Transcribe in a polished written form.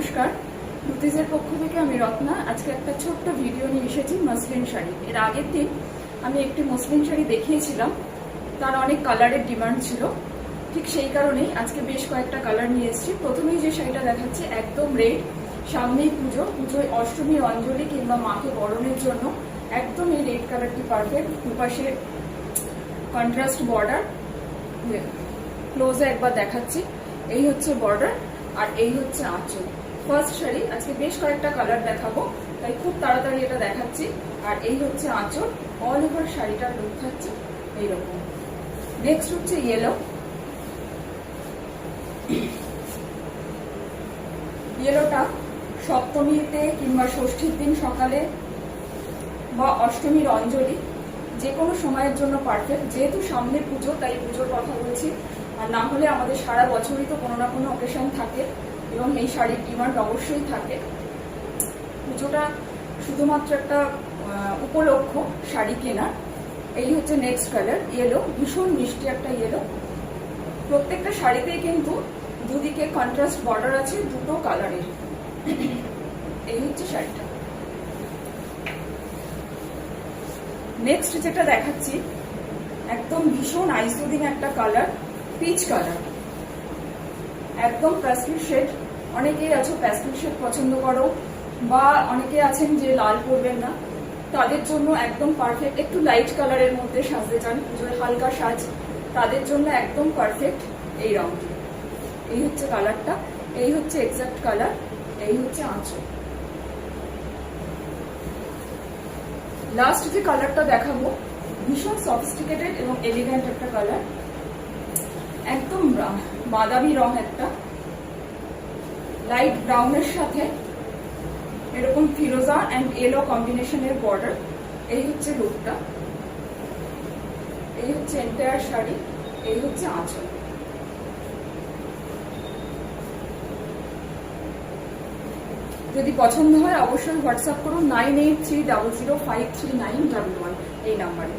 নমস্কার, রুতিজের পক্ষ থেকে আমি রত্না। আজকে একটা ছোট্ট ভিডিও নিয়ে এসেছি মসলিন শাড়ি। এর আগের দিন আমি একটি মসলিন শাড়ি দেখিয়েছিলাম, তার অনেক কালারের ডিমান্ড ছিল, ঠিক সেই কারণেই আজকে বেশ কয়েকটা কালার নিয়ে এসেছি। প্রথমেই যে শাড়িটা দেখাচ্ছি একদম রেড, সামনেই পুজোয় অষ্টমীর অঞ্জলি কিংবা মাকে বরণের জন্য একদম এই রেড কালারটি পারফেক্ট। দুপাশে কন্ট্রাস্ট বর্ডার, ক্লোজে একবার দেখাচ্ছি। এই হচ্ছে বর্ডার আর এই হচ্ছে আঁচল। ফার্স্ট শাড়ি, আজকে বেশ কয়েকটা কালার দেখাবো, তাই খুব তাড়াতাড়ি এটা দেখাচ্ছি। আর এই হচ্ছে আঁচল, অল ওভার শাড়িটার লুক থাকছে এইরকম। নেক্সট হচ্ছে ইয়েলো। ইয়েলোটা সপ্তমীতে কিংবা ষষ্ঠীর দিন সকালে বা অষ্টমীর অঞ্জলি যে কোনো সময়ের জন্য পারফেক্ট। যেহেতু সামনে পুজো, তাই পুজোর কথা বলছি, আর না হলে আমাদের সারা বছরই তো কোনো না কোনো অকেশন থাকে এবং এই শাড়ির ডিমান্ড অবশ্যই থাকে। পুজোটা শুধুমাত্র একটা উপলক্ষ শাড়ি কেনার। এই হচ্ছে নেক্সট কালার, ইয়েলো, ভীষণ মিষ্টি একটা ইয়েলো। প্রত্যেকটা শাড়িতেই কিন্তু দুদিকে কন্ট্রাস্ট বর্ডার আছে দুটো কালারের। এই হচ্ছে শাড়িটা। নেক্সট যেটা দেখাচ্ছি একদম ভীষণ আইসুদিং একটা কালার, পিচ কালার, একদম প্যাস্টেল শেড। অনেকেই আছো প্যাস্টেল শেড পছন্দ করো, বা অনেকে আছেন যে লাল পরবেন না, তাদের জন্য একদম পারফেক্ট। একটু লাইট কালারের মধ্যে সাজতে চান, পুজোর হালকা সাজ, তাদের জন্য একদম পারফেক্ট এই রঙটি। এই হচ্ছে কালারটা, এই হচ্ছে এক্সাক্ট কালার, এই হচ্ছে আঁচল। লাস্ট যে কালারটা দেখাবো ভীষণ সফিস্টিকেটেড এবং এলিগেন্ট একটা কালার, একদম বাদামি রং, একটা লাইট ব্রাউনের সাথে এরকম ফিরোজা অ্যান্ড ইয়েলো কম্বিনেশনের বর্ডার। এই হচ্ছে লুকটা, এই হচ্ছে এন্টায়ার শাড়ি, এই হচ্ছে আঁচল। যদি পছন্দ হয় অবশ্যই হোয়াটসঅ্যাপ করুন 9830053911 এই নাম্বারে।